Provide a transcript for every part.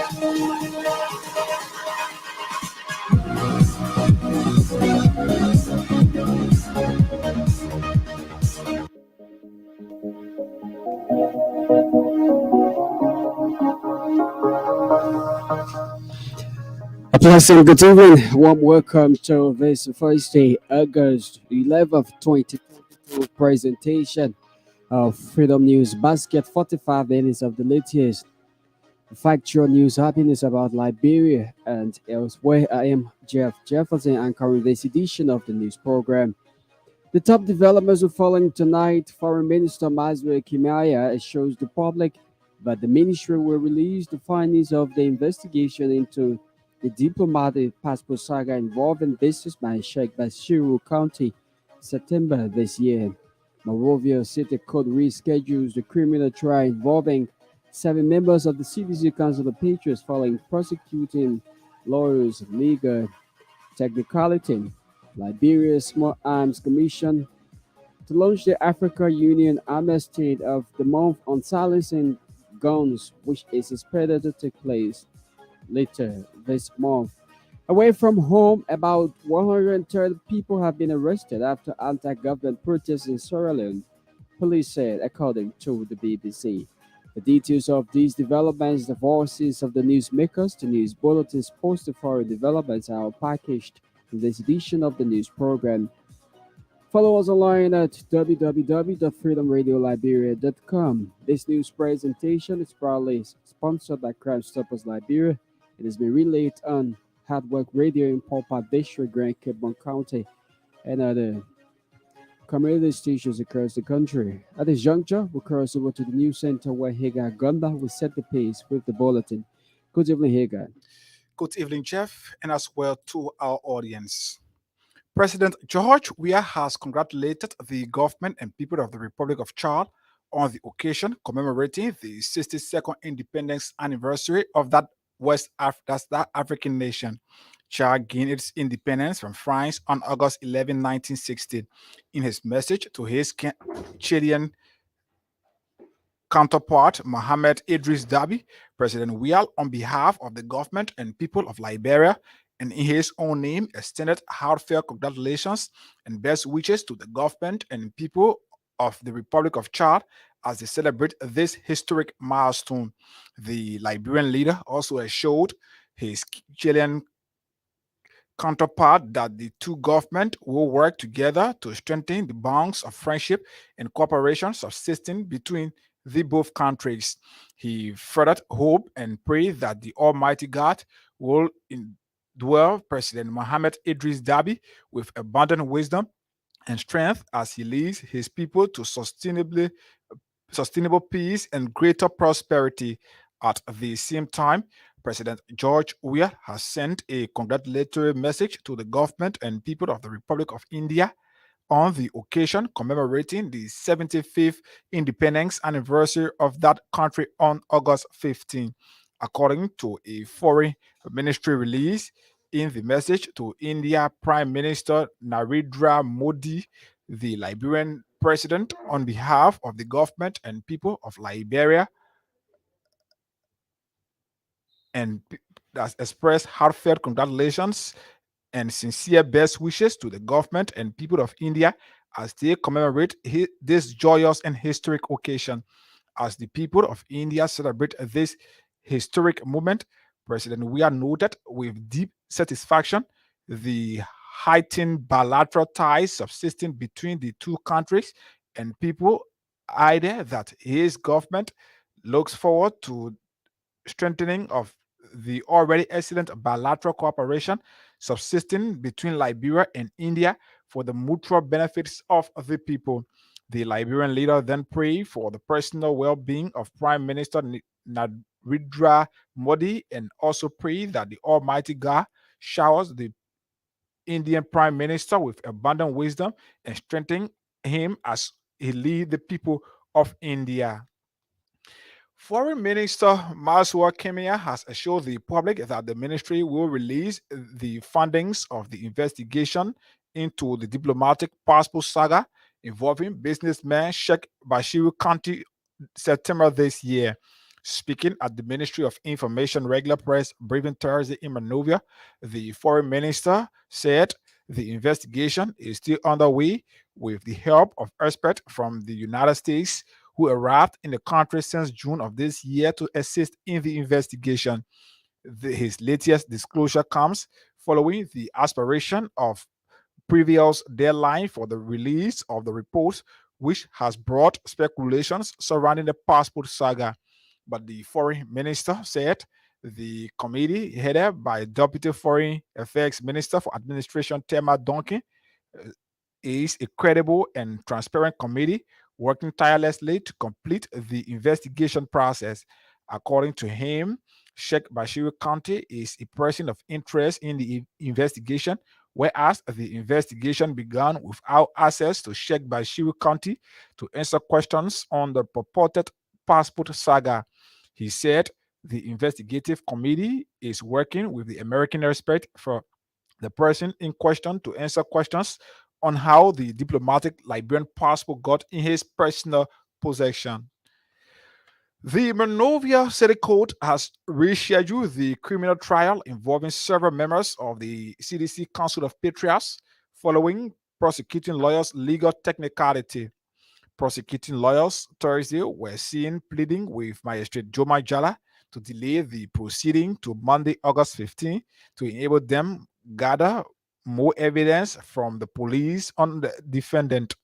A pleasant good evening. Warm welcome to this Thursday, August 11th, 2022 presentation of Freedom News Basket 45 minutes of the latest factual news happenings about Liberia and elsewhere. I am Jeff Jefferson anchoring this edition of the news program. The top developments are following tonight. Foreign Minister Mazwe Kimaya assures the public that the ministry will release the findings of the investigation into the diplomatic passport saga involving businessman Sheikh Bashiru County, September this year. Monrovia City Court reschedules the criminal trial involving 7 members of the CBC Council of Patriots following prosecuting lawyers' legal technicality. Liberia's Small Arms Commission to launch the Africa Union Amnesty of the Month on silencing guns, which is expected to take place later this month. Away from home, about 130 people have been arrested after anti-government protests in Sierra Leone, police said, according to the BBC. The details of these developments, the voices of the newsmakers, the news bulletins posted for developments are packaged in this edition of the news program. Follow us online at www.freedomradioliberia.com. This news presentation is proudly sponsored by Crime Stoppers Liberia. It has been relayed on Hard Work Radio in Pawpaw District, Grand Cape County, and other community stations across the country. At this juncture, we'll cross over to the news center where Hagar Gunda will set the pace with the bulletin. Good evening, Hagar. Good evening, Jeff, and as well to our audience. President George Weah has congratulated the government and people of the Republic of Chad on the occasion commemorating the 62nd independence anniversary of that that African nation. Chad gained its independence from France on August 11, 1960. In his message to his Chadian counterpart, Mohamed Idris Deby, President Weah, on behalf of the government and people of Liberia, and in his own name, extended heartfelt congratulations and best wishes to the government and people of the Republic of Chad as they celebrate this historic milestone. The Liberian leader also assured his Chilean counterpart that the two governments will work together to strengthen the bonds of friendship and cooperation subsisting between the both countries. He further hoped and prayed that the Almighty God will indwell President Mohamed Idris Deby with abundant wisdom and strength as he leads his people to sustainable peace and greater prosperity. At the same time, President George Weah has sent a congratulatory message to the government and people of the Republic of India on the occasion commemorating the 75th independence anniversary of that country on August 15. According to a foreign ministry release, in the message to India Prime Minister Narendra Modi, the Liberian president, on behalf of the government and people of Liberia, and has expressed heartfelt congratulations and sincere best wishes to the government and people of India as they commemorate this joyous and historic occasion. As the people of India celebrate this historic moment, President Weah noted with deep satisfaction the heightened bilateral ties subsisting between the two countries and people, added that his government looks forward to strengthening of the already excellent bilateral cooperation subsisting between Liberia and India for the mutual benefits of the people. The Liberian leader then prayed for the personal well-being of Prime Minister Narendra Modi and also prayed that the Almighty God showers the Indian Prime Minister with abundant wisdom and strengthen him as he leads the people of India. Foreign Minister Maswa Kemia has assured the public that the ministry will release the findings of the investigation into the diplomatic passport saga involving businessman Sheikh Bashiru County September this year. Speaking at the Ministry of Information regular press briefing Thursday in Monrovia, the foreign minister said the investigation is still underway with the help of experts from the United States who arrived in the country since June of this year to assist in the investigation. His latest disclosure comes following the aspiration of previous deadline for the release of the report, which has brought speculations surrounding the passport saga. But the foreign minister said the committee, headed by Deputy Foreign Affairs Minister for Administration Tema Duncan, uh, is a credible and transparent committee working tirelessly to complete the investigation process. According to him, Sheikh Bashir County is a person of interest in the investigation, whereas the investigation began without access to Sheikh Bashir County to answer questions on the purported passport saga. He said the investigative committee is working with the American expert for the person in question to answer questions on how the diplomatic Liberian passport got in his personal possession. The Monrovia City Court has rescheduled the criminal trial involving several members of the CDC Council of Patriots following prosecuting lawyers' legal technicality. Prosecuting lawyers Thursday were seen pleading with Magistrate Joma Jala to delay the proceeding to Monday, August 15, to enable them gather more evidence from the police on the defendant.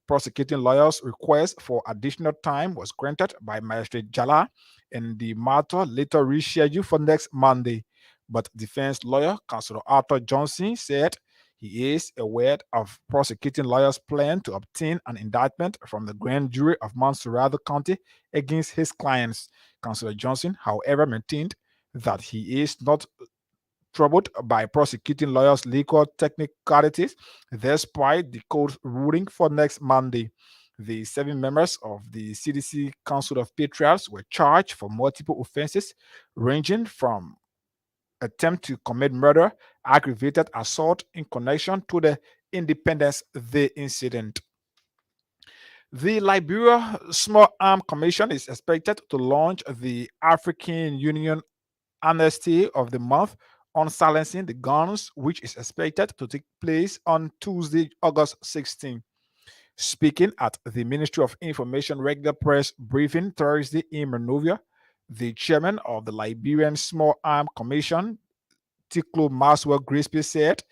Prosecuting lawyers' request for additional time was granted by Magistrate Jala, and the matter later rescheduled for next Monday. But defense lawyer Councilor Arthur Johnson said he is aware of prosecuting lawyers' plan to obtain an indictment from the grand jury of Montserrado County against his clients. Councilor Johnson, however, maintained that he is not troubled by prosecuting lawyers' legal technicalities, despite the court's ruling for next Monday. The seven members of the CDC Council of Patriots were charged for multiple offenses, ranging from attempt to commit murder, aggravated assault in connection to the Independence Day incident. The Liberia Small Arms Commission is expected to launch the African Union Amnesty of the Month on silencing the guns, which is expected to take place on Tuesday, August 16. Speaking at the Ministry of Information regular press briefing Thursday in Monrovia, the chairman of the Liberian Small Arms Commission, Tiklo Maxwell Grisby, said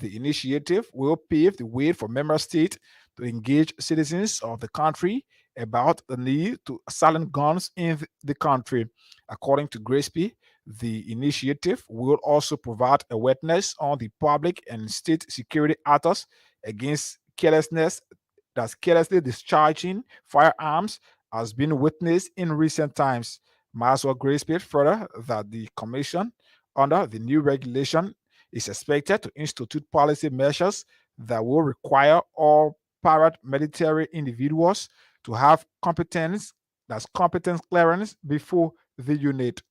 the initiative will pave the way for member states to engage citizens of the country about the need to silence guns in the country. According to Grisby, the initiative will also provide awareness on the public and state security actors against carelessness, that's carelessly discharging firearms has been witnessed in recent times. Maxwell Grisby further that the commission under the new regulation is expected to institute policy measures that will require all paramilitary individuals to have competence, that's competence clearance before the unit.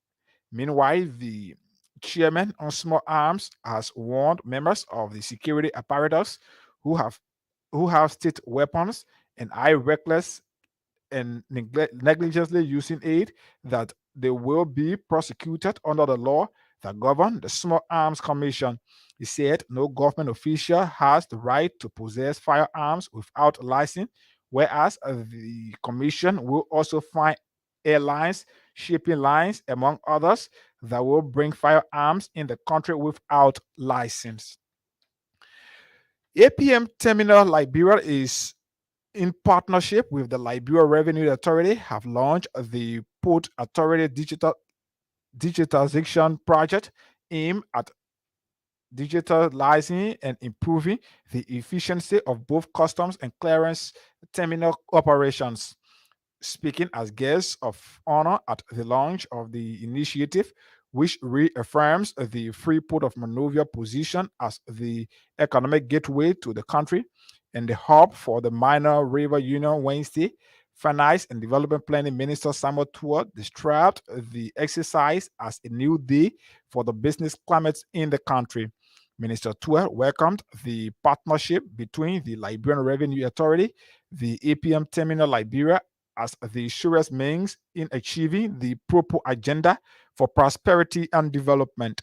Meanwhile, the chairman on small arms has warned members of the security apparatus who have state weapons and are reckless and negligently using it that they will be prosecuted under the law that govern the Small Arms Commission. He said no government official has the right to possess firearms without a license, whereas the commission will also find airlines, shipping lines, among others, that will bring firearms in the country without license. APM Terminal Liberia is in partnership with the Liberia Revenue Authority have launched the Port Authority Digitalization Project aimed at digitalizing and improving the efficiency of both customs and clearance terminal operations. Speaking as guests of honor at the launch of the initiative, which reaffirms the Free Port of Monrovia position as the economic gateway to the country and the hub for the Minor River Union Wednesday, Finance and Development Planning Minister Samuel Tour described the exercise as a new day for the business climate in the country. Minister Tour welcomed the partnership between the Liberian Revenue Authority, the APM Terminal Liberia, as the surest means in achieving the proper agenda for prosperity and development.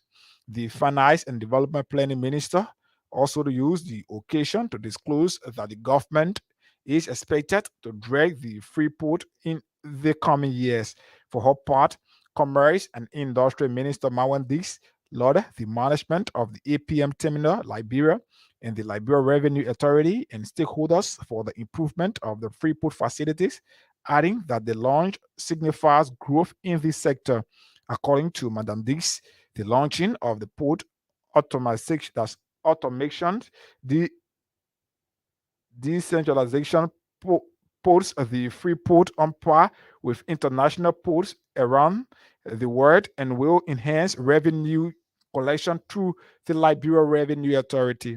The Finance and Development Planning Minister also used the occasion to disclose that the government is expected to drag the free port in the coming years. For her part, Commerce and Industry Minister Marwan Dix lauded the management of the APM terminal, Liberia, and the Liberia Revenue Authority and stakeholders for the improvement of the free port facilities, adding that the launch signifies growth in this sector. According to Madam Dix, the launching of the port automation, that's automation, the decentralization puts the free port on par with international ports around the world and will enhance revenue collection through the Liberia Revenue Authority.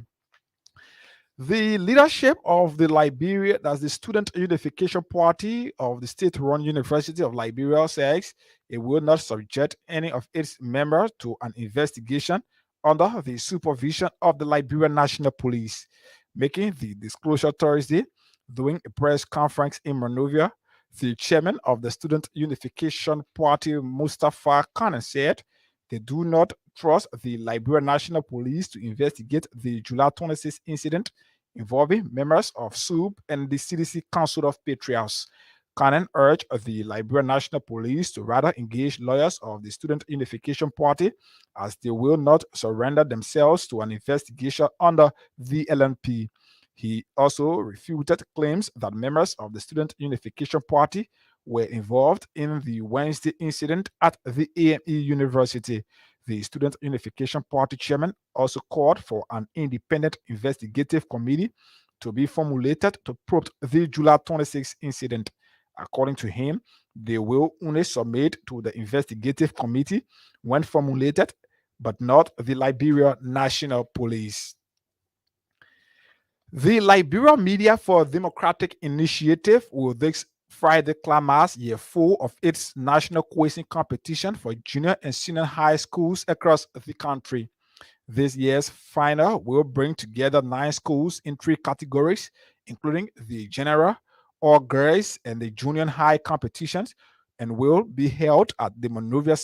The leadership of the Liberia, that's the Student Unification Party of the state-run University of Liberia, says it will not subject any of its members to an investigation under the supervision of the Liberian National Police. Making the disclosure Thursday during a press conference in Monrovia, the chairman of the Student Unification Party, Mustafa Khan, said they do not trust the Liberian National Police to investigate the July 26 incident involving members of SUB and the CDC Council of Patriots. Cannon urged the Liberian National Police to rather engage lawyers of the Student Unification Party as they will not surrender themselves to an investigation under the LNP. He also refuted claims that members of the Student Unification Party were involved in the Wednesday incident at the AME University. The Student Unification Party chairman also called for an independent investigative committee to be formulated to probe the July 26 incident. According to him, they will only submit to the investigative committee when formulated, but not the Liberia National Police. The Liberia Media for Democratic Initiative will this Friday climax year 4 of its national quizzing competition for junior and senior high schools across the country. This year's final will bring together 9 schools in 3 categories, including the general, all girls, and the junior high competitions, and will be held at the Monrovia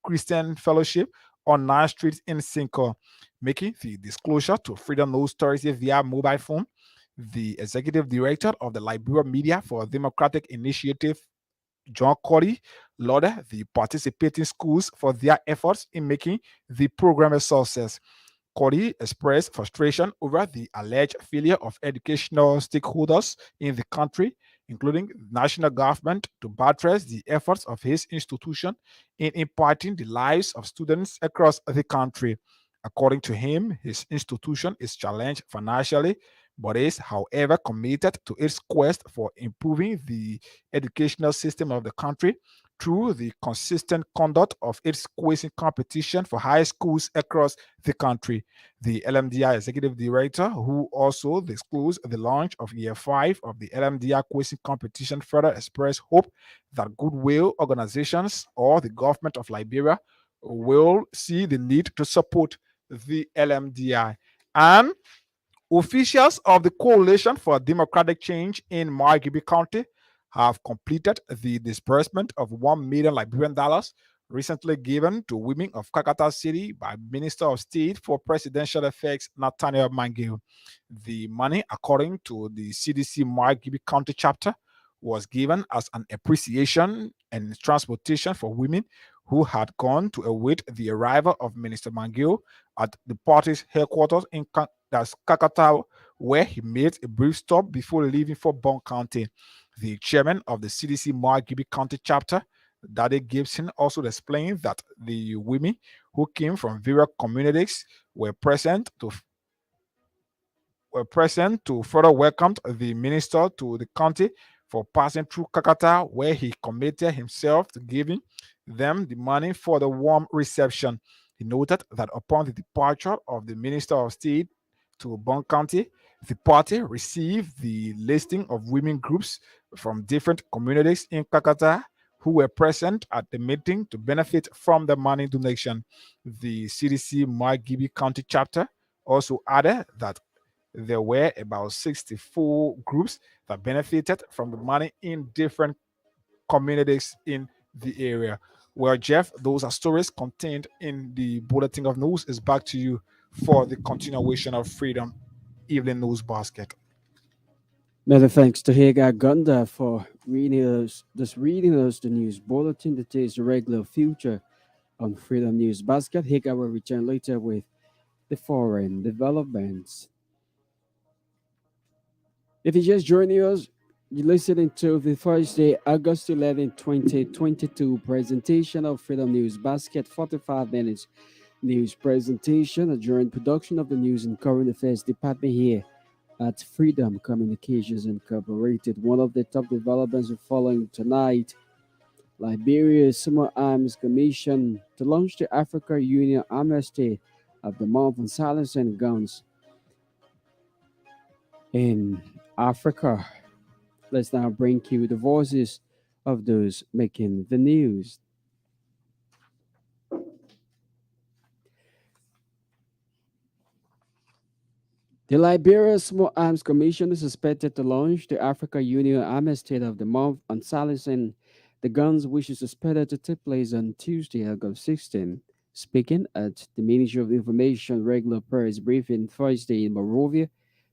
Christian Fellowship on 9th Street in Cinco. Making the disclosure to Freedom News Thursday via mobile phone, the executive director of the Liberia Media for Democratic Initiative, John Cody, lauded the participating schools for their efforts in making the program a success. Cody expressed frustration over the alleged failure of educational stakeholders in the country, including the national government, to buttress the efforts of his institution in imparting the lives of students across the country. According to him, his institution is challenged financially, but is, however, committed to its quest for improving the educational system of the country through the consistent conduct of its quizzing competition for high schools across the country. The LMDI executive director, who also disclosed the launch of year 5 of the LMDI quizzing competition, further expressed hope that goodwill organizations or the government of Liberia will see the need to support the LMDI. And officials of the Coalition for Democratic Change in Margibi County have completed the disbursement of 1 million Liberian dollars recently given to women of Kakata City by Minister of State for Presidential Affairs Nathaniel Mangiu. The money, according to the CDC Margibi County chapter, was given as an appreciation and transportation for women who had gone to await the arrival of Minister Mangiu at the party's headquarters in that's Kakata, where he made a brief stop before leaving for Bon County. The chairman of the CDC Margibi County chapter, Daddy Gibson, also explained that the women who came from various communities were present to further welcome the minister to the county for passing through Kakata, where he committed himself to giving them the money for the warm reception. He noted that upon the departure of the Minister of State to Bon County, the party received the listing of women groups from different communities in Kakata who were present at the meeting to benefit from the money donation. The CDC Margibi County chapter also added that there were about 64 groups that benefited from the money in different communities in the area. Well, Jeff, those are stories contained in the Bulletin of News. Is back to you for the continuation of Freedom Evening News Basket. Many thanks to Hagar Gunda for reading us the news bulletin that is the regular future on Freedom News Basket. Hagar will return later with the foreign developments. If you're just joining us, you're listening to the Thursday, August 11, 2022 presentation of Freedom News Basket, 45 minutes news presentation, a joint production of the News and Current Affairs Department here at Freedom Communications Incorporated. One of the top developments we're following tonight: Liberia's Small Arms Commission to launch the Africa Union Amnesty of the Month on Silence and Guns in Africa. Let's now bring you the voices of those making the news. The Liberia Small Arms Commission is expected to launch the Africa Union Amnesty of the Month on silencing the guns, which is expected to take place on Tuesday, August 16. Speaking at the Ministry of Information regular press briefing Thursday in Monrovia,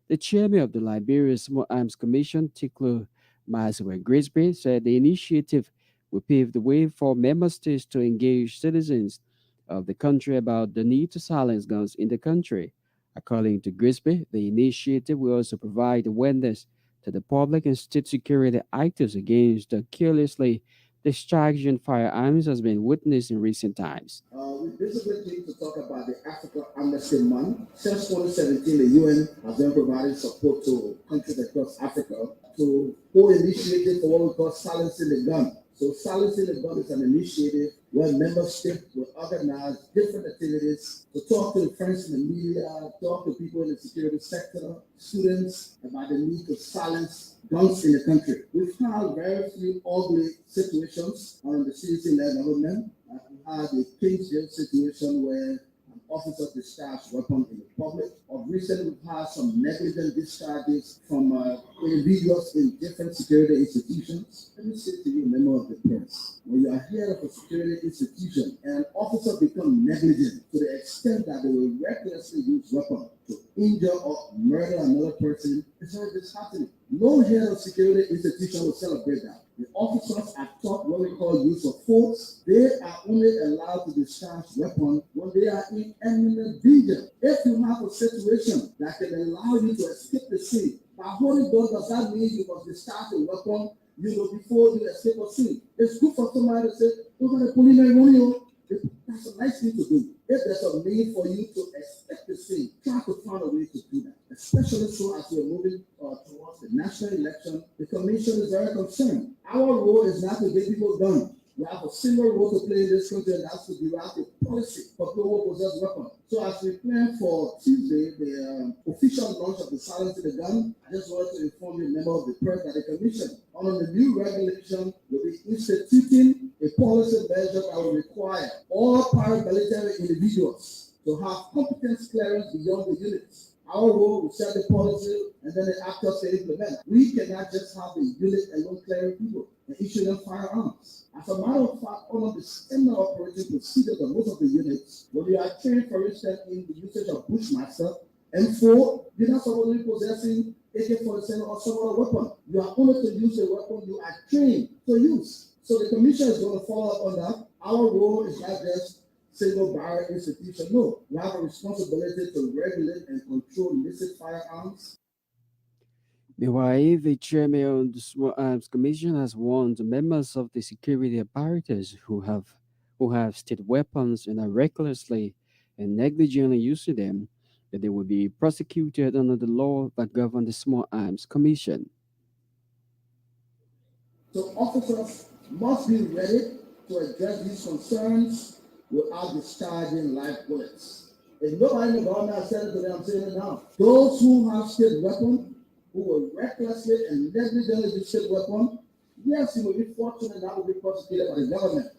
the chairman of the Liberia Small Arms Commission, Tiklo Maswe Grisby, said the initiative will pave the way for member states to engage citizens of the country about the need to silence guns in the country. According to Grisby, the initiative will also provide awareness to the public and state security actors against the carelessly discharging firearms has been witnessed in recent times. We basically came to talk about the Africa Amnesty Month. Since 2017, the UN has been providing support to countries across Africa to co-initiative for what we call silencing the gun. So silencing the gun is an initiative where member states will organize different activities to talk to the friends in the media, talk to people in the security sector, students about the need to silence guns in the country. We've had very few ugly situations on the CDC-led government. We had a Kingsville situation where an officer discharged weapon in the public. Of recent, we've had some negligent discharges from individuals in different security institutions. Let me say to you, member of the press, when you are head of a security institution and an officer becomes negligent to the extent that they will recklessly use weapon to injure or murder another person, it's very disheartening. No head of security institution will celebrate that. The officers are taught what we call use of force. They are only allowed to discharge weapons when they are in imminent danger. If you have a situation that can allow you to escape the scene, by holding gun, does that mean you must discharge a weapon, before you escape a scene? It's good for somebody to say, "Look at the policeman running you." That's a nice thing to do. If there's a need for you to escape the scene, try to find a way to do that. Especially so as we're moving towards the national election, the commission is very concerned. Our role is not to get people done. We have a single role to play in this country, and that's to derive a policy for people who possess weapons. So as we plan for Tuesday, the official launch of the Silence the Gun, I just wanted to inform you, member of the press, that the commission, under the new regulation, will be instituting a policy measure that will require all paramilitary individuals to have competence clearance beyond the units. Our role will set the policy, and then the actors will implement. We cannot just have the unit alone clearing people and issue them firearms. As a matter of fact, one of the standard operating procedures of most of the units, when you are trained, for instance, in the usage of Bushmaster, M4, you're not supposed to be possessing AK-47 or some other weapon. You are only to use a weapon you are trained to use. So the commission is going to follow up on that. Our role is not just single barrel institution. No, we have a responsibility to regulate and control illicit firearms. Meanwhile, the chairman of the Small Arms Commission has warned the members of the security apparatus who have state weapons and are recklessly and negligently using them that they will be prosecuted under the law that governs the Small Arms Commission. So officers must be ready to address these concerns without discharging live bullets. If nobody in the government has said it to them, I'm saying it now. Those who have state weapons, who will recklessly and negligently use state weapons, yes, you will be fortunate that will be prosecuted by the government,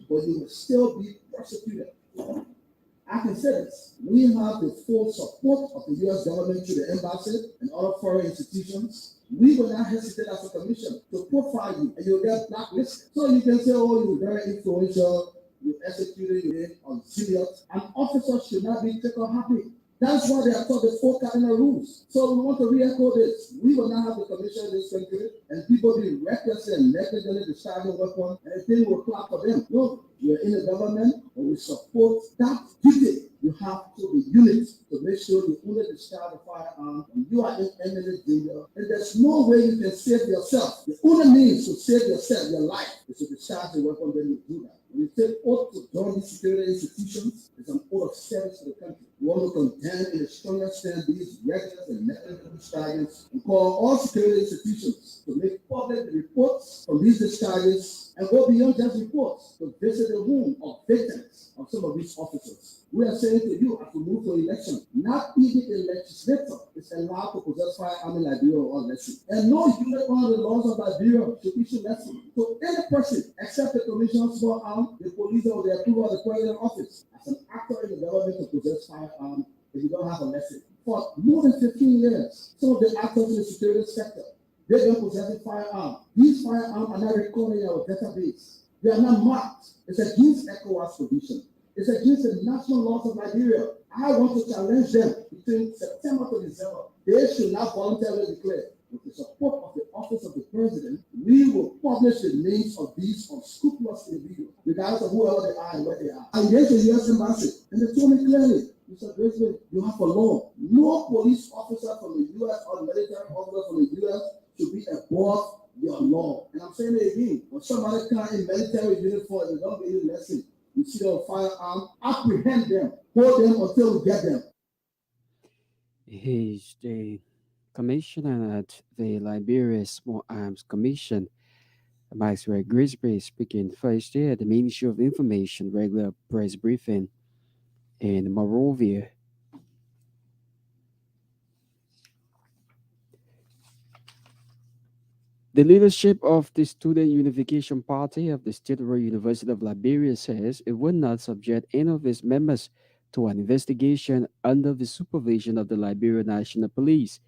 but you will still be prosecuted. I can say this, we have the full support of the U.S. government through the embassy and other foreign institutions. we will not hesitate as a commission to profile you and you'll get blacklisted. So you can say, oh, you're very influential, you executed, you're on serious. An officer should not be trigger happy. That's why they are called the four cardinal rules. So we want to re-echo this. We will not have the commission in this country and people be recklessly and negligently discharging weapons and everything will clap for them. No, you're in the government and we support that duty. You have to be unit to make sure you only discharge the firearm and you are in imminent danger. And there's no way you can save yourself. The only means to save yourself, your life, is to discharge the weapon when you do that. When you take oath to join these security institutions, it's an oath of service to the country. We want to condemn in the strongest terms these regulars and negligent discharges and call all security institutions to make public the reports from these discharges and go beyond just reports to visit the home of victims of some of these officers. We are saying to you, as we move to election, not even a legislator is allowed to possess firearm in Liberia or lesson. And no unit under the laws of Liberia should issue lesson to any person except the commissioner small arm, the police, or the approval of the president's office. As an actor in the government to possess firearm, if you don't have a lesson. For more than 15 years, some of the actors in the security sector, they don't possess a firearm. These firearms are not recorded in our database. They are not marked. It's against ECOWAS provision. It's against the national laws of Nigeria. I want to challenge them between September to December. They should not voluntarily declare. With the support of the office of the president, we will publish the names of these unscrupulous individuals, regardless of whoever they are and where they are. I engaged the U.S. Embassy, and they told me clearly, Mr. Grizzly, you have a law. No police officer from the U.S. or military officer from the U.S. should be above your law. And I'm saying it again, when somebody comes in military uniform and they don't get any lesson, you see them firearm, apprehend them, hold them until we get them. He's the commissioner at the Liberia Small Arms Commission, Maxwell Grisby, speaking Thursday at the Ministry of Information regular press briefing in Monrovia. The leadership of the Student Unification Party of the State Royal University of Liberia says it would not subject any of its members to an investigation under the supervision of the Liberia National Police,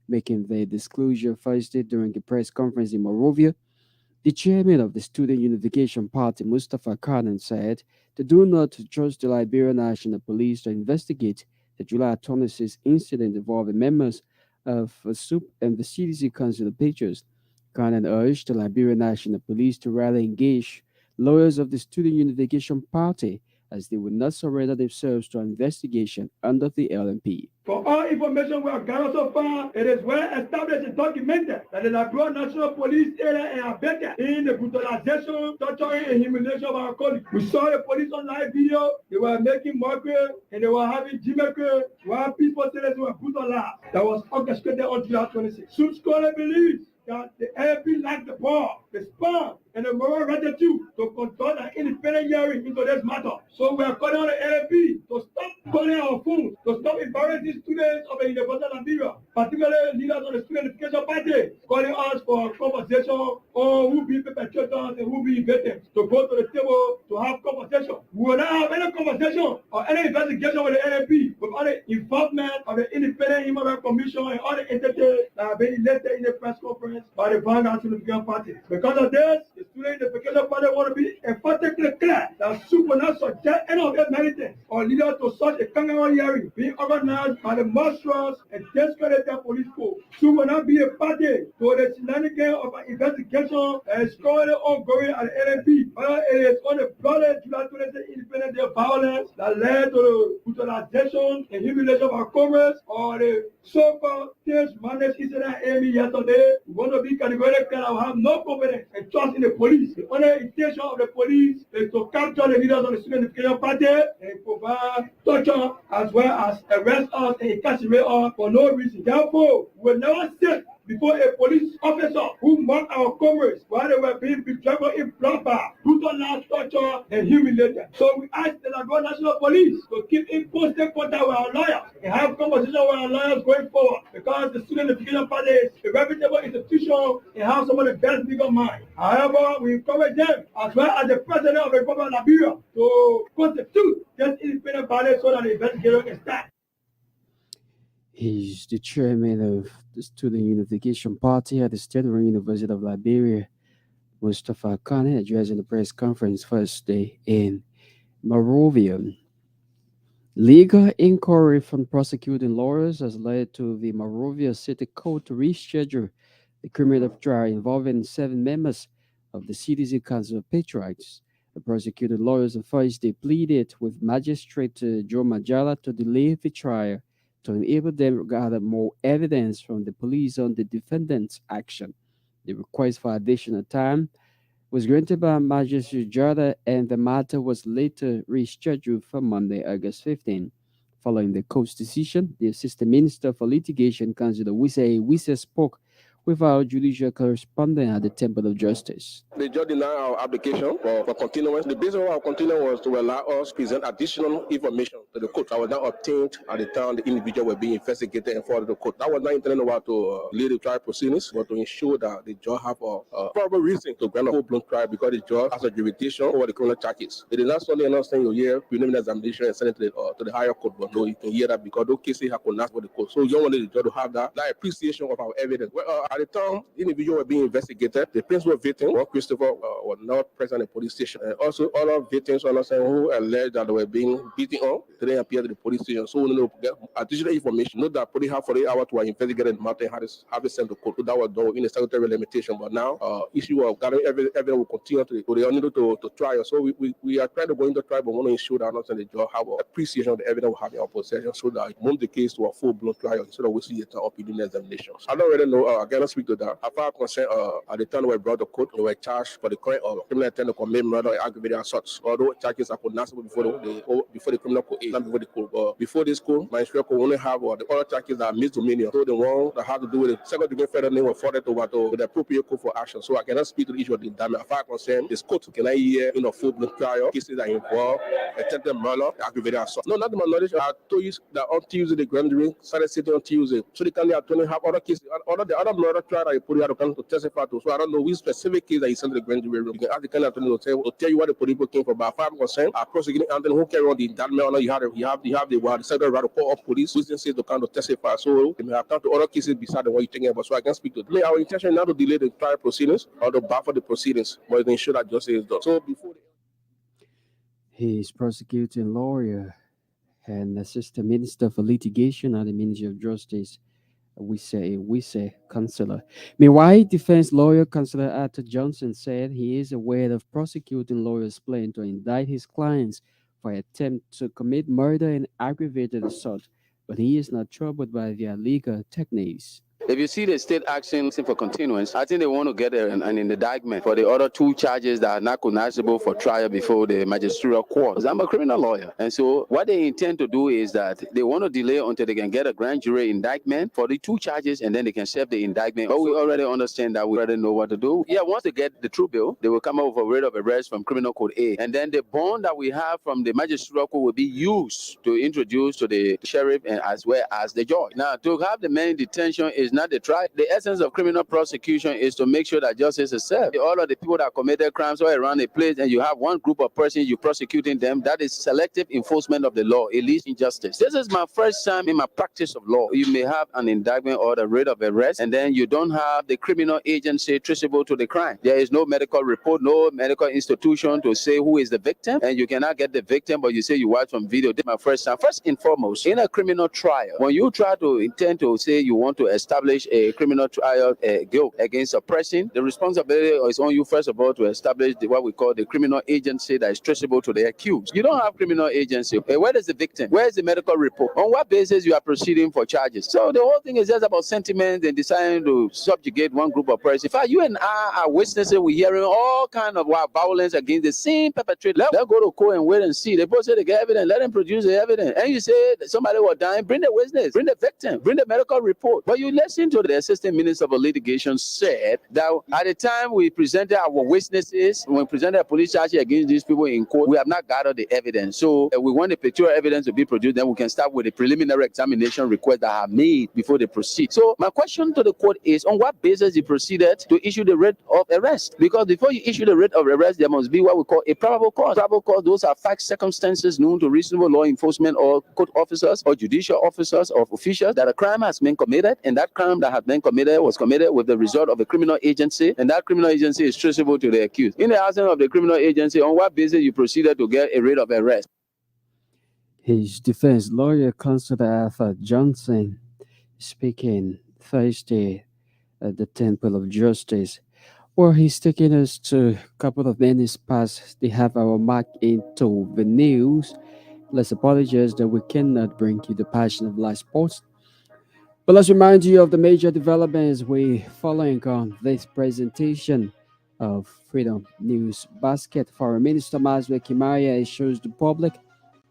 making the disclosure Thursday during a press conference in Monrovia. The chairman of the Student Unification Party, Mustafa Khan, said they do not trust the Liberia National Police to investigate the July 26 incident involving members of SUP and the CDC Council of Pictures. Khan urged the Liberia National Police to rally engage lawyers of the Student Unification Party as they would not surrender themselves to an investigation under the LNP. For all information we have gathered so far, it is well established and documented that the Liberia National Police aided and abetted in the brutalization, torturing, and humiliation of our colleagues. We saw the police on live video. They were making mockery and they were having gimmickry while people citizens were brutalized. That was orchestrated on July 26. Some scholars believe that the LP lacked the power, the span, and the moral rectitude to conduct an independent hearing into this matter. So we are calling on the LP to stop calling our phones, to stop embarrassing students of the University of Liberia, particularly leaders of the Student Unification Party, calling us for conversation on who be perpetrators and who be victims, to go to the table to have conversation. We will not have any conversation or any investigation with the LP without the involvement of the Independent Human Rights Commission and all the entities that have been elected in the press conference by the Vanguard Unification Party. Because of this, the Student Unification Party want to be emphatically clear that SUP will not subject any of their militants or leaders to such a kangaroo hearing being organized by the monstrous and discredited police force. SUP will not be a party to the shenanigans of an investigation that is currently ongoing at the NNP. Whether it is on the bloody July 26 Independence Day violence that led to the brutalization and humiliation of our comrades or the so-called stage managed incident Amy yesterday, we want to be categorically clear that we have no confidence and trust in the police. The only intention of the police is to capture the leaders of the Student Unification Party and provide torture as well as arrest us and incarcerate us for no reason. Therefore, we will never sit before a police officer who mocked our comrades while they were being betrayed in bloodbath, brutalized, torture, and humiliated. So we ask the Liberia National Police to keep in constant contact with our lawyers and have conversations with our lawyers going forward, because the Student Unification Party is a reputable institution and has some of the best legal minds. However, we encourage them, as well as the President of the Republic of Liberia, to constitute this independent body so that the investigation can start. He's the chairman of the Student Unification Party at the State University of Liberia. Mustafa Khan addressing the press conference first day in Monrovia. Legal inquiry from prosecuting lawyers has led to the Monrovia City Court to reschedule the criminal trial involving 7 members of the Citizen Council of Patriarchs. The prosecuting lawyers on Thursday pleaded with Magistrate Joe Majala to delay the trial to enable them to gather more evidence from the police on the defendant's action. The request for additional time was granted by Magistrate Jada, and the matter was later rescheduled for Monday, August 15. Following the court's decision, the Assistant Minister for Litigation, Councillor Wise spoke with our judicial correspondent at the Temple of Justice. The judge denied our application for continuance. The basis of our continuance was to allow us to present additional information to the court that was not obtained at the time the individual were being investigated and forwarded to the court. That was not intended to delay the trial proceedings, but to ensure that the judge have a probable reason to grant a full-blown trial because the judge has a jurisdiction over the criminal charges. It is not solely enough saying you hear preliminary examination and send it to the higher court, but you can hear that because those cases have collapsed with the court. So you don't want the judge to have that appreciation of our evidence. Well, at the time the individual were being investigated, the principal victim, Christopher, was not present in the police station. And also other victims who alleged that they were being beaten on, they didn't appear at the police station. So we need to get additional information. Note that police have 48 hours to investigate the matter and have it sent to court. So that was done in a statutory limitation. But now, issue of gathering evidence will continue to trial. So we are trying to go into trial, but we want to ensure that the judge have an appreciation of the evidence we have in our possession so that it move the case to a full-blown trial instead of wasting the time of opinion examinations. I don't really know. I cannot speak to that. As far as concerned, at the time we were brought to court, they were charged for the crime of criminal intent to commit murder and aggravated assault. Although charges are pronounceable before the criminal court, not before the court. But before this court, my instructor could only have the other charges that are misdemeanor. So the one that had to do with the second degree felony was forwarded over to the appropriate court for action. So I cannot speak to the issue of the indictment. As far as concerned, this court cannot hear in a full-blown trial cases that involve attempted murder, aggravated assault. No, not to my knowledge. I told you that on Tuesday the grand jury started sitting on Tuesday. So they can have other cases, the other murder trial that you put out to testify to. So I don't know which specific case that you sent to the grand jury room. You can ask the county attorney to tell you what the police came from. But as far as concerned, our prosecuting Anthony who carry on the indictment, you have the second right to call up police witnesses to come to testify. So they may have come to other cases beside the one you're thinking about. So I can speak to them. Our intention is not to delay the trial proceedings or to buffer the proceedings, but to ensure that justice is done. So before His prosecuting lawyer and Assistant Minister for Litigation at the Ministry of Justice, Wise Councillor. Meanwhile, defense lawyer Councillor Arthur Johnson said he is aware of prosecuting lawyers' plan to indict his clients for attempt to commit murder and aggravated assault, but he is not troubled by their legal techniques. If you see the state asking for continuance, I think they want to get an indictment for the other 2 charges that are not cognizable for trial before the magisterial court. I'm a criminal lawyer. And so what they intend to do is that they want to delay until they can get a grand jury indictment for the 2 charges and then they can serve the indictment. But we already understand that. We already know what to do. Yeah, once they get the true bill, they will come up with a writ of arrest from Criminal Code A. And then the bond that we have from the magisterial court will be used to introduce to the sheriff and as well as the judge. Now, to have the man in detention is not the trial. The essence of criminal prosecution is to make sure that justice is served. All of the people that committed crimes all around the place, and you have one group of persons you're prosecuting them, that is selective enforcement of the law, illicit injustice. This is my first time in my practice of law. You may have an indictment or the writ of arrest, and then you don't have the criminal agency traceable to the crime. There is no medical report, no medical institution to say who is the victim, and you cannot get the victim, but you say you watch from video. This is my first time. First and foremost, in a criminal trial, when you try to intend to say you want to establish a criminal trial guilt against a person, the responsibility is on you, first of all, to establish what we call the criminal agency that is traceable to the accused. You don't have criminal agency. Where is the victim? Where is the medical report? On what basis you are proceeding for charges? So the whole thing is just about sentiment and deciding to subjugate one group of persons. In fact, you and I are witnessing, we're hearing all kind of violence against the same perpetrator. Let's go to court and wait and see. They both say they get evidence. Let them produce the evidence. And you say somebody was dying, bring the witness, bring the victim, bring the medical report. But you let listened to the Assistant Minister for Litigation said that at the time we presented our witnesses, when we presented a police charge against these people in court, we have not gathered the evidence. So we want the pictorial evidence to be produced, then we can start with the preliminary examination requests that are made before they proceed. So my question to the court is, on what basis you proceeded to issue the writ of arrest? Because before you issue the writ of arrest, there must be what we call a probable cause. Probable cause, those are facts, circumstances known to reasonable law enforcement or court officers or judicial officers or officials that a crime has been committed, and that crime that has been committed was committed with the result of a criminal agency, and that criminal agency is traceable to the accused. In the absence of the criminal agency, on what basis you proceeded to get a writ of arrest? His defense lawyer, Constable Arthur Johnson, speaking Thursday at the Temple of Justice, where he's taking us to a couple of minutes past the half-hour mark into the news. Let's apologize that we cannot bring you the passion of live sports. But let's remind you of the major developments we following on this presentation of Freedom News Basket. Foreign Minister Maswe Kimaya assures the public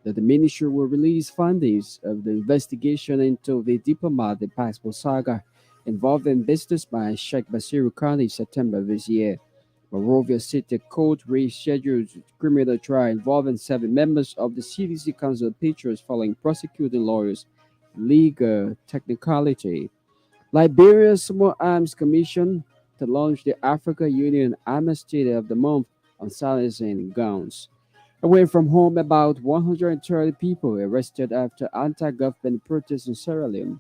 that the ministry will release findings of the investigation into the diplomatic passport saga involving businessman Sheikh Basiru Khan in September this year. Monrovia City Court rescheduled criminal trial involving 7 members of the CDC Council of Patriots following prosecuting lawyers' legal technicality. Liberia's Small Arms Commission to launch the Africa Union Amnesty Day of the Month on silencing guns. Away from home, about 130 people arrested after anti-government protests in Sierra Leone,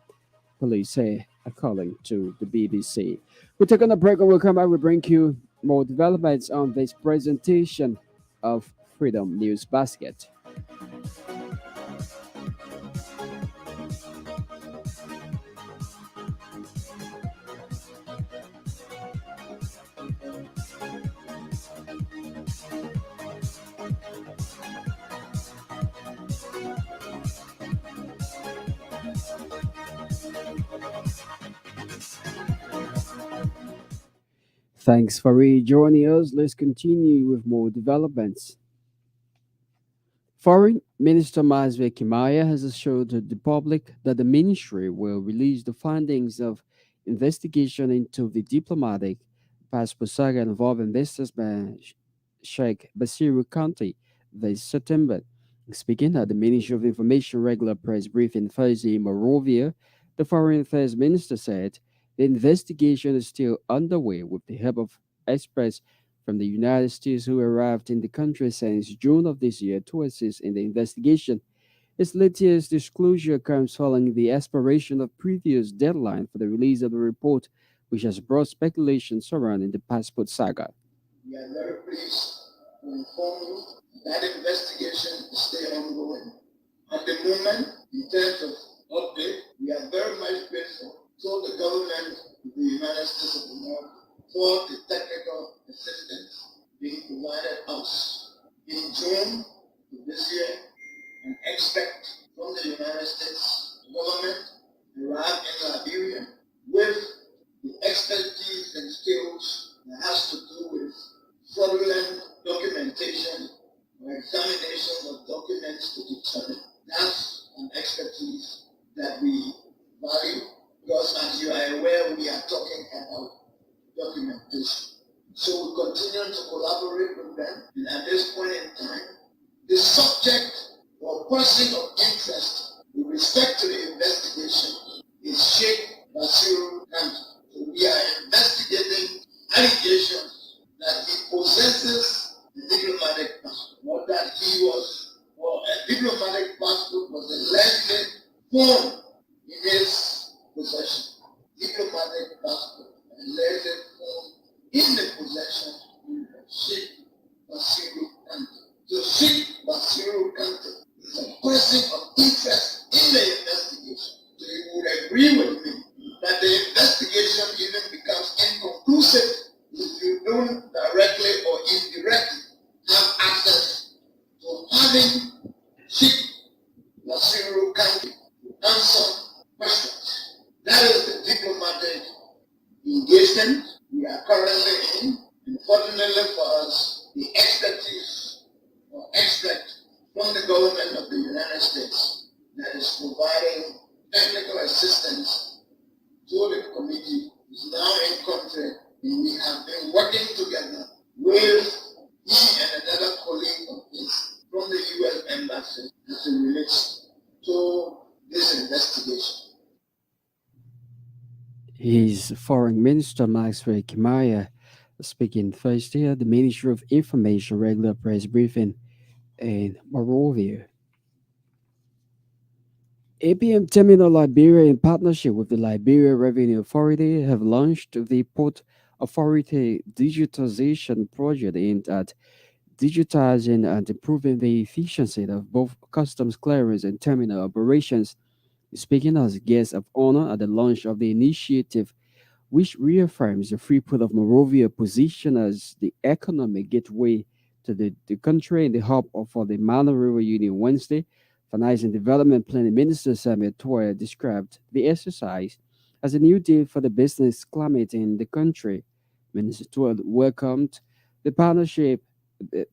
police say, according to the BBC. We'll take on a break and we'll come back. We'll bring you more developments on this presentation of Freedom News Basket. Thanks for rejoining us. Let's continue with more developments. Foreign Minister Maswe Kimaya has assured the public that the ministry will release the findings of investigation into the diplomatic passport saga involving businessman Sheikh Basiru County this September. Speaking at the Ministry of Information regular press briefing Thursday in Monrovia, the Foreign Affairs Minister said the investigation is still underway with the help of experts from the United States who arrived in the country since June of this year to assist in the investigation. Its latest disclosure comes following the expiration of previous deadline for the release of the report, which has brought speculation surrounding the passport saga. We are very pleased to inform you that investigation is still ongoing. At the moment, in terms of update, we are very much grateful to the government of the United States of America for the technical assistance being provided us. In June of this year, an expert from the United States government arrived in Liberia with the expertise and skills that has to do with fraudulent documentation or examination of documents to determine. That's an expertise that we value because, as you are aware, we are talking about documentation. So we continue to collaborate with them, and at this point in time, the subject or person of interest with respect to the investigation is Sheikh Basiru Khan. So we are investigating allegations that he possesses a diplomatic passport, or that he was, or a diplomatic passport was allegedly found in his possession. Diplomatic passport allegedly found in the possession of Sheikh Basiru Khan. So Sheikh Basiru Khan is a person of interest in the investigation. So you would agree with me that the investigation even becomes inconclusive if you don't directly or indirectly have access to having Sheikh Basiru Khan to answer questions. That is the diplomatic engagement we are currently in. Unfortunately for us, the expertise or expert from the government of the United States that is providing technical assistance So the committee is now in contact. We have been working together with he and another colleague of his from the U.S. Embassy as it relates to this investigation. His Foreign Minister Maxwell Kimaya speaking Thursday at the Ministry of Information regular press briefing in Monrovia. APM Terminal Liberia, in partnership with the Liberia Revenue Authority, have launched the Port Authority Digitization Project aimed at digitizing and improving the efficiency of both customs clearance and terminal operations. Speaking as guest of honor at the launch of the initiative, which reaffirms the Freeport of Monrovia position as the economic gateway to the country and the hub for the Mano River Union Wednesday. Finance and Development Planning Minister Samuel Toya described the exercise as a new deal for the business climate in the country. Minister Toya welcomed the partnership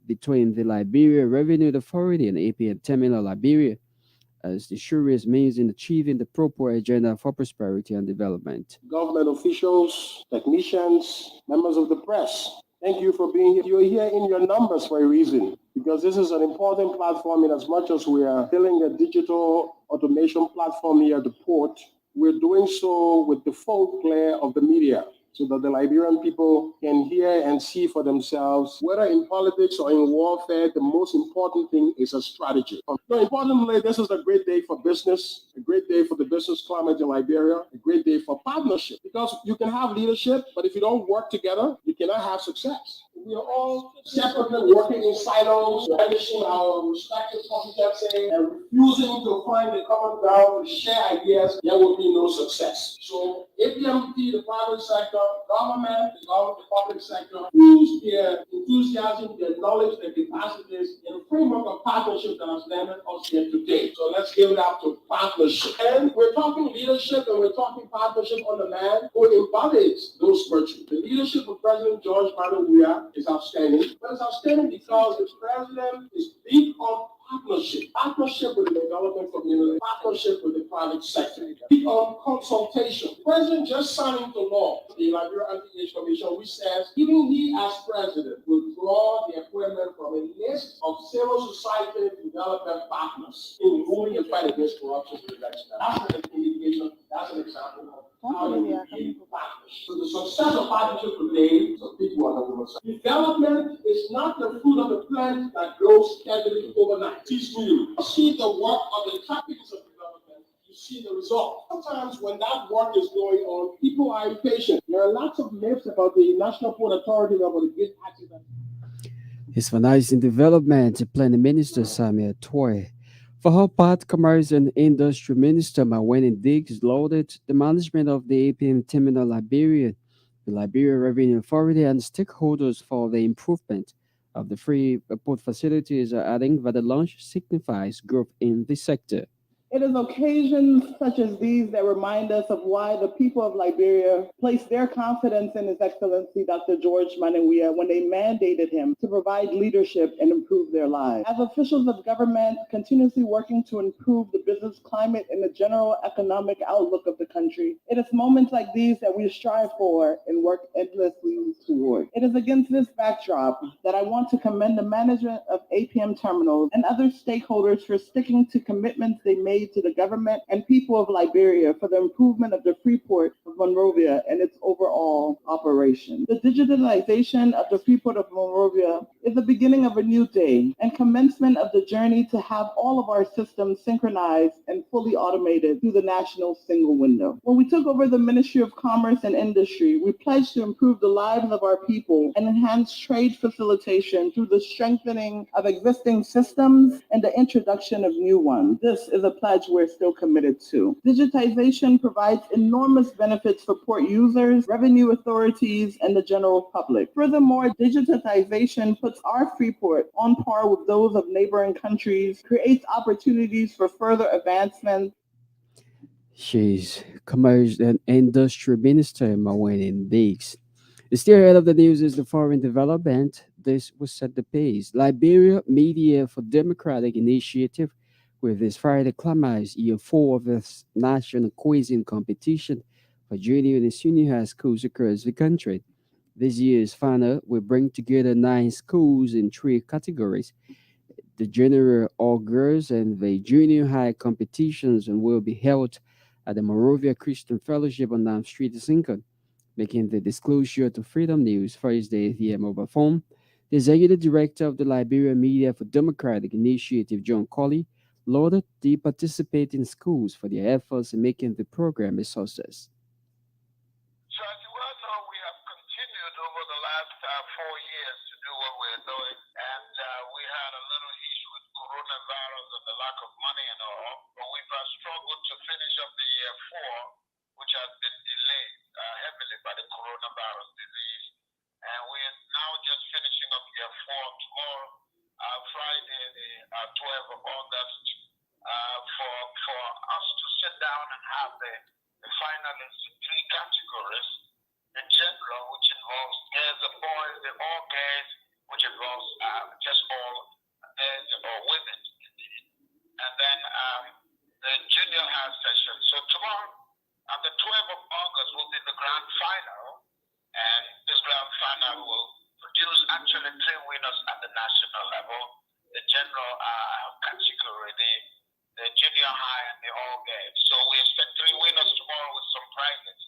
between the Liberia Revenue Authority and APM Terminal Liberia as the surest means in achieving the proper agenda for prosperity and development. Government officials, technicians, members of the press, thank you for being here. You're here in your numbers for a reason, because this is an important platform in as much as we are building a digital automation platform here at the port. We're doing so with the full glare of the media, so that the Liberian people can hear and see for themselves, whether in politics or in warfare, the most important thing is a strategy. So importantly, this is a great day for business, a great day for the business climate in Liberia, a great day for partnership, because you can have leadership, but if you don't work together, you cannot have success. We are all separately working in silos, vanishing our respective competencies and refusing to find a common ground to share ideas. There will be no success. So APMP, the private sector, government, the public sector, use their enthusiasm, their knowledge, their capacities in a framework of partnership that has landed us here today. So let's give it up to partnership. And we're talking leadership and we're talking partnership on the man who embodies those virtues. The leadership of President George Manabuya is outstanding. But it's outstanding because the president is big on partnership with the development community, partnership with the private sector, big on consultation. The president just signed into law the Liberia Anti-Age Commission, which says even he as president will draw the appointment from a list of civil society development partners in moving the fight against corruption in the election. That's an indication, that's an example of how you keep partnership. So the success of partnership today is a big one on the women's side. Development is not the fruit of the plant that grows steadily overnight. Teach me. You see the work of the topics of development, you see the result. Sometimes when that work is going on, people are impatient. There are lots of myths about the National Port Authority about the gate accident. His Finance and Development Planning Minister Samuel Toy. For her part, Commerce and Industry Minister Maweni Diggs lauded the management of the APM Terminal Liberia, the Liberia Revenue Authority, and stakeholders for the improvement of the free port facilities, adding that the launch signifies growth in the sector. It is occasions such as these that remind us of why the people of Liberia placed their confidence in His Excellency Dr. George Manabuya when they mandated him to provide leadership and improve their lives. As officials of government continuously working to improve the business climate and the general economic outlook of the country, it is moments like these that we strive for and work endlessly toward. It is against this backdrop that I want to commend the management of APM Terminals and other stakeholders for sticking to commitments they made to the government and people of Liberia for the improvement of the Freeport of Monrovia and its overall operation. The digitalization of the Freeport of Monrovia is the beginning of a new day and commencement of the journey to have all of our systems synchronized and fully automated through the national single window. When we took over the Ministry of Commerce and Industry, we pledged to improve the lives of our people and enhance trade facilitation through the strengthening of existing systems and the introduction of new ones. This is a pledge we're still committed to. Digitization provides enormous benefits for port users, revenue authorities, and the general public. Furthermore, digitization puts our Freeport on par with those of neighboring countries, creates opportunities for further advancement. She's Commerce and Industry Minister Maweni Diggs. Still ahead of the news is the foreign development. This will set the pace. Liberia Media for Democratic Initiative with this Friday climax year 4 of its national quizzing competition for for junior and senior high schools across the country. This year's final will bring together 9 schools in 3 categories: the general all girls and the junior high competitions, and will be held at the Morovia Christian Fellowship on Nam Street, Lincoln. Making the disclosure to Freedom News Thursday via mobile phone, the executive director of the Liberia Media for Democratic Initiative, John Colley, lauded the participating schools for their efforts in making the program a success. So as you well know, we have continued over the last 4 years to do what we're doing, and we had a little issue with coronavirus and the lack of money and all, but we've struggled to finish up the year 4, which has been delayed heavily by the coronavirus disease, and we're now just finishing up year 4 tomorrow, Friday, the 12th of August, for us to sit down and have the finalists in 3 categories: the general, which involves girls and boys, the all girls, which involves just all girls or women, and then the junior high session. So tomorrow, on the 12th of August, will be the grand final, and this grand final will produce actually 3 winners at the national level: the general category, the junior high, and the all girls. So we expect 3 winners tomorrow with some prizes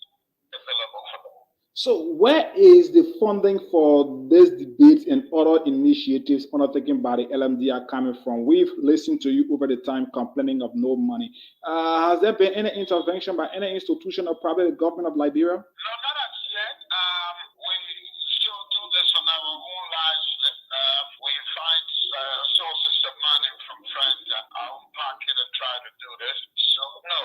available for them. So, where is the funding for this debate and other initiatives undertaken by the LMDR coming from? We've listened to you over the time complaining of no money. Has there been any intervention by any institution or probably the government of Liberia? No, not as yet. We still do this on our own largely. We find sources of money from friends at our own pocket and try to do this. So, no,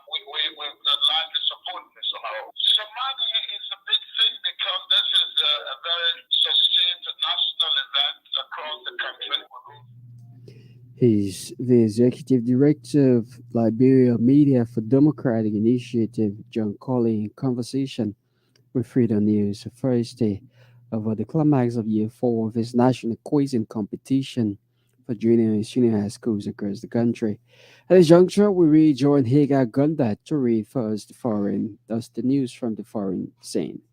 we've largely supported this on our own. So, money is a big thing because this is a very sustained national event across the country. He's the executive director of Liberia Media for Democratic Initiative, John Colley, in conversation with Freedom News Thursday over the climax of year 4 of his national quizzing competition for junior and senior high schools across the country. At this juncture, we rejoin Hagar Gunda to read first the news from the foreign scene.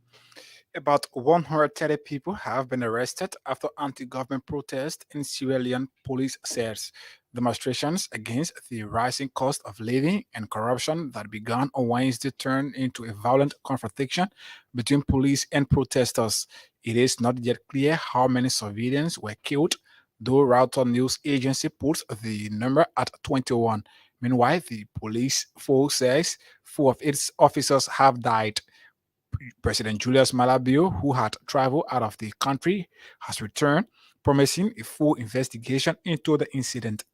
About 130 people have been arrested after anti-government protests in Sierra Leone, police says. Demonstrations against the rising cost of living and corruption that began on Wednesday turned into a violent confrontation between police and protesters. It is not yet clear how many civilians were killed, though Reuters news agency puts the number at 21. Meanwhile, the police force says 4 of its officers have died. President Julius Malabio, who had traveled out of the country, has returned, promising a full investigation into the incident.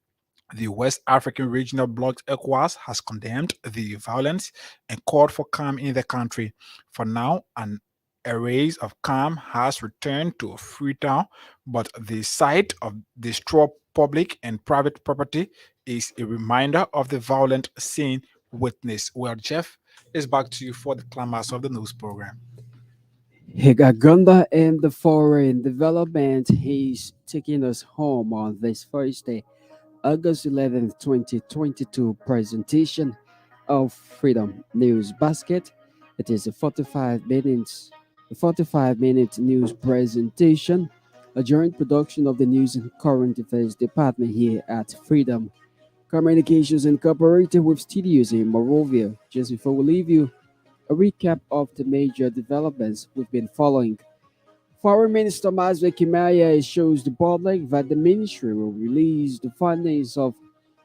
The West African regional bloc ECOWAS has condemned the violence and called for calm in the country. For now, a ray of calm has returned to Freetown, but the sight of destroyed public and private property is a reminder of the violent scene witnessed. Well, Jeff, is back to you for the climax of the news program. Higagunda and the foreign development. He's taking us home on this Thursday, August 11th, 2022 presentation of Freedom News Basket. It is a 45-minute news presentation, a joint production of the News and Current Affairs Department here at Freedom Communications Incorporated with studios in Morovia. Just before we leave you, a recap of the major developments we've been following. Foreign Minister Mazwe Kimaya assures the public that the ministry will release the findings of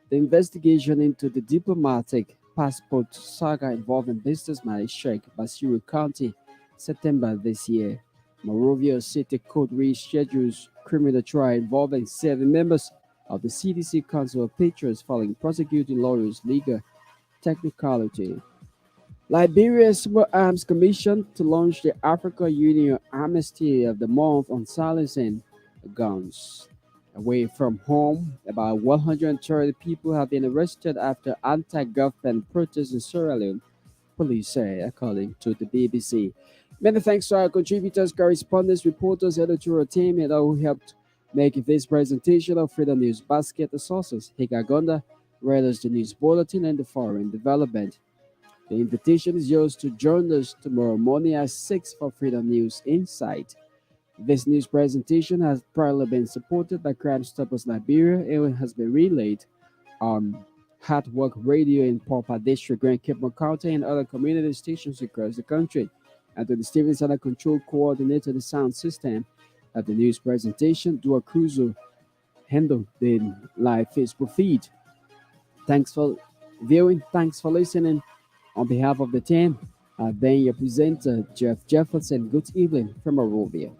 the investigation into the diplomatic passport saga involving businessman Sheikh Basiru County, September this year. Morovia City Court reschedules criminal trial involving 7 members of the CDC Council of Patrons following prosecuting lawyers' legal technicality. Liberia's Super Arms Commission to launch the Africa Union Amnesty of the Month on silencing guns. Away from home, about 130 people have been arrested after anti-government protests in Sierra Leone, police say, according to the BBC. Many thanks to our contributors, correspondents, reporters, editorial team, and all who helped make this presentation of Freedom News Basket. The sources: Higagonda, read us the news bulletin and the foreign development. The invitation is yours to join us tomorrow morning at 6 for Freedom News Insight. This news presentation has proudly been supported by Crime Stoppers Liberia and has been relayed on Hard Work Radio in Pawpaw District, Grand Cape County, and other community stations across the country. And to the Stevens Center Control Coordinator of the sound system at the news presentation, Dua Cruzo handled the live Facebook feed. Thanks for viewing. Thanks for listening. On behalf of the team, then your presenter, Jeff Jefferson, good evening from Arovia.